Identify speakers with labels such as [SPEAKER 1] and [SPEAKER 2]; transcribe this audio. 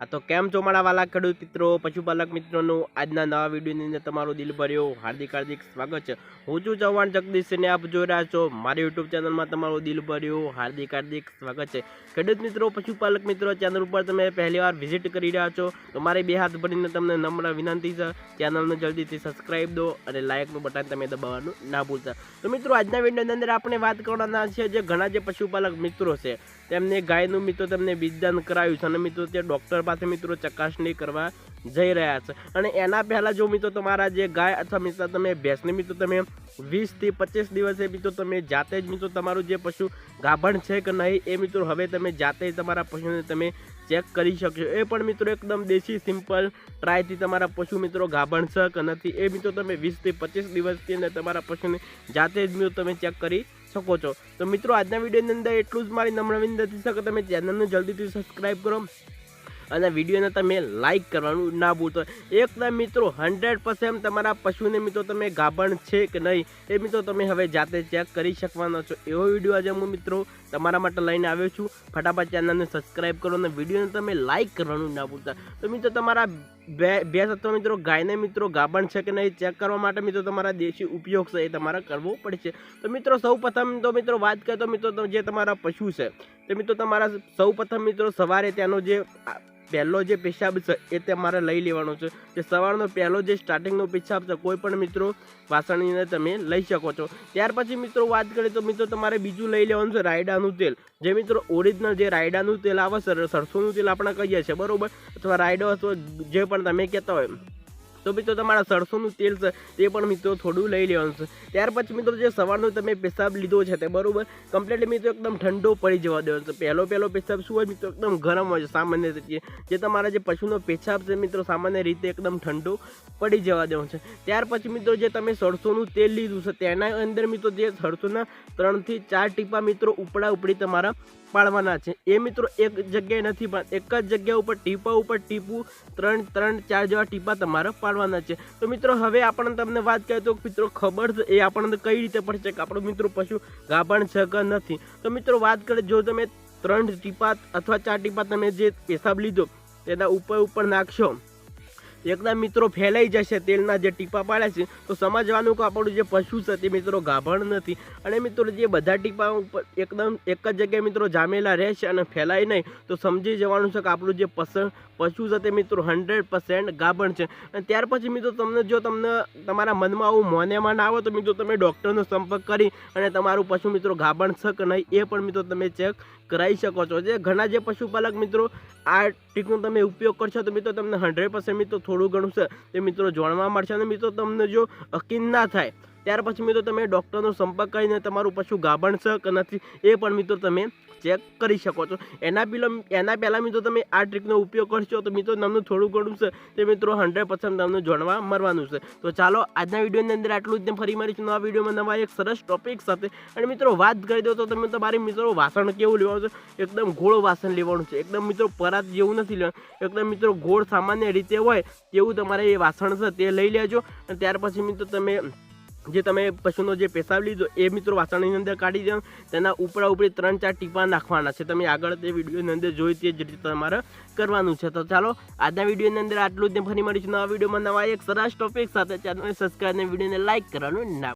[SPEAKER 1] આ તો કેમ છો મારા વાલા ખેડૂત મિત્રો પશુપાલક મિત્રોનું આજના નવા વિડીયોની અંદર તમારું દિલભર્યો હાર્દિક સ્વાગત છે। હું છું ચૌહાણ જગદીશ અને આપ જોઈ રહ્યા છો મારી યુટ્યુબ ચેનલમાં તમારું દિલભર્યો હાર્દિક સ્વાગત છે। ખેડૂત મિત્રો પશુપાલક મિત્રો ચેનલ ઉપર તમે પહેલીવાર વિઝિટ કરી રહ્યા છો તો મારે બે હાથ ભરીને તમને નમ્ર વિનંતી છે, ચેનલને જલ્દીથી સબસ્ક્રાઈબ દો અને લાઇકનું બટન તમે દબાવવાનું ના ભૂલતા। તો મિત્રો આજના વિડીયોની અંદર આપણે વાત કરવાના છે જે ઘણા જે પશુપાલક મિત્રો છે તેમને ગાયનું મિત્રો તેમને બીજદાન કરાવ્યું છે અને મિત્રો તે ડૉક્ટર પાસે મિત્રો ચકાસણી કરવા જઈ રહ્યા છે અને એના પહેલાં જો મિત્રો તમારા જે ગાય અથવા મિત્રો તમે ભેંસને મિત્રો તમે 20 થી 25 દિવસે મિત્રો તમે જાતે જ મિત્રો તમારું જે પશુ ગાભણ છે કે નહીં એ મિત્રો હવે તમે જાતે તમારા પશુને તમે ચેક કરી શકશો। એ પણ મિત્રો એકદમ દેશી સિમ્પલ ટ્રાયથી તમારા પશુ મિત્રો ગાભણ છે કે નથી એ મિત્રો તમે 20 થી 25 દિવસથી અંદર તમારા પશુને જાતે જ મિત્રો તમે ચેક કરી શકો છો। તો મિત્રો આજના વિડીયોની અંદર એટલું જ મારી નમ્ર વિનંતી છે કે તમે ચેનલને જલ્દીથી સબસ્ક્રાઈબ કરો અને વિડીયોને તમે લાઇક કરવાનું ના ભૂલતો। એકદમ મિત્રો 100% તમારા પશુને મિત્રો તમે ગાભણ છે કે નહીં એ મિત્રો તમે હવે જાતે ચેક કરી શકવાના છો। એવો વિડીયો આજે હું મિત્રો તમારા માટે લઈને આવ્યો છું। ફટાફટ ચેનલને સબસ્ક્રાઈબ કરો અને વિડીયોને તમે લાઇક કરવાનું ના ભૂલતા। તો મિત્રો તમારા ભેંસ અથવા મિત્રો ગાયને મિત્રો ગાભણ છે કે નહીં ચેક કરવા માટે મિત્રો તમારા દેશી ઉપયોગ છે એ તમારે કરવો પડશે। તો મિત્રો સૌપ્રથમ તો મિત્રો વાત કરીએ તો મિત્રો જે તમારા પશુ છે તે મિત્રો તમારા સૌપ્રથમ મિત્રો સવારે ત્યાંનો જે પહેલો જે પેશાબ છે એ તમારે લઈ લેવાનો છે। જે સવારનો પહેલો જે સ્ટાર્ટિંગનો પેશાબ છે કોઈ પણ મિત્રો વાસણની અંદર તમે લઈ શકો છો। ત્યાર પછી મિત્રો વાત કરીએ તો મિત્રો તમારે બીજું લઈ લેવાનું છે રાયડાનું તેલ, જે મિત્રો ઓરિજિનલ જે રાયડાનું તેલ આવે છે, સરસોનું તેલ આપણે કહીએ છીએ બરાબર, અથવા રાયડો અથવા જે પણ તમે કહેતા હોય તો મિત્રો તમારા સરસોનું તેલ છે તે પણ મિત્રો થોડું લઈ લેવાનું છે। ત્યાર પછી મિત્રો જે સવારનો તમે પેશાબ લીધો છે તે બરાબર કમ્પ્લીટ મિત્રો એકદમ ઠંડો પડી જવા દેવાનો છે। પહેલો પેશાબ શું હોય મિત્રો એકદમ ગરમ હોય છે સામાન્ય રીતે, જે તમારા જે પશુનો પેશાબ છે મિત્રો સામાન્ય રીતે એકદમ ઠંડો પડી જવા દેવાનો છે। ત્યાર પછી મિત્રો જે તમે સરસોનું તેલ લીધું છે તેના અંદર મિત્રો જે સરસોના 3 થી 4 ટીપા મિત્રો ઉપડા ઉપડી તમારા પાડવાના છે। એ મિત્રો એક જગ્યાએ નથી પણ એક જ જગ્યા ઉપર ટીપું 3-4 જેવા ટીપા તમારે પાડવાના છે। તો મિત્રો હવે આપણને તમને વાત કરીએ તો મિત્રો ખબર છે એ આપણને કઈ રીતે પડશે કે આપણો મિત્રો પશુ ગાભણ છે કે નથી। તો મિત્રો વાત કરીએ જો તમે 3 ટીપા અથવા 4 ટીપા તમે જે પેશાબ લીધો તેના ઉપર નાખશો એકદમ મિત્રો ફેલાઈ જશે તેલના જે ટીપા પાડ્યા છે તો સમજવાનું કે આપણું જે પશુ છે તે મિત્રો ગાભણ નથી। અને મિત્રો જે બધા ટીપા ઉપર એકદમ એક જ જગ્યાએ મિત્રો જામેલા રહેશે અને ફેલાય નહીં તો સમજી જવાનું છે કે આપણું જે પશુ છે તે મિત્રો 100% ગાભણ છે। અને ત્યાર પછી મિત્રો તમને તમારા મનમાં આવું મોનેમાં ના આવે તો મિત્રો તમે ડૉક્ટરનો સંપર્ક કરી અને તમારું પશુ મિત્રો ગાભણ છે કે નહીં એ પણ મિત્રો તમે ચેક કરાવી શકો છો। જે ઘણા જે પશુપાલક મિત્રો આ ટ્રીકનો તમે ઉપયોગ કરશો તો મિત્રો તમને 100% મિત્રો થોડું ઘણું છે તે મિત્રો જાણવા મળશે અને મિત્રો તમને જો યકીન ના થાય ત્યાર પછી મિત્રો તમે ડૉક્ટરનો સંપર્ક કરીને તમારું પશુ ગાભણ છે કે નથી એ પણ મિત્રો તમે ચેક કરી શકો છો। એના પહેલાં મિત્રો તમે આ ટ્રીકનો ઉપયોગ કરશો તો મિત્રો તમને થોડું ઘણું છે તે મિત્રો 100% તમને જાણવા મળવાનું છે। તો ચાલો આજના વિડીયોની અંદર આટલું જ ફરી મળીશું નવા વિડીયોમાં નવા એક સરસ ટોપિક સાથે। અને મિત્રો વાત કરી દો તો તમે તમારી મિત્રો વાસણ કેવું લેવાનું છે એકદમ ગોળ વાસણ લેવાનું છે, એકદમ મિત્રો પરાત જેવું નથી લેવાનું, એકદમ મિત્રો ગોળ સામાન્ય રીતે હોય તેવું તમારે એ વાસણ છે તે લઈ લેજો। અને ત્યાર પછી મિત્રો તમે પશુનો જે પેશાબ લીધો એ મિત્રો વાસણની અંદર કાઢી દો, તેના ઉપરા ઉપરી 3-4 ટીપા નાખવાના છે। તમે આગળ તે વિડીયોની અંદર જોઈ તે જ રીતે તમારે કરવાનું છે। તો ચાલો આજના વિડીયોની અંદર આટલું જ ફરી મળીશું નવા વિડીયોમાં નવા એક સરસ ટોપિક સાથે। ચેનલને સબસ્ક્રાઈબ અને વિડીયોને લાઇક કરવાનું ના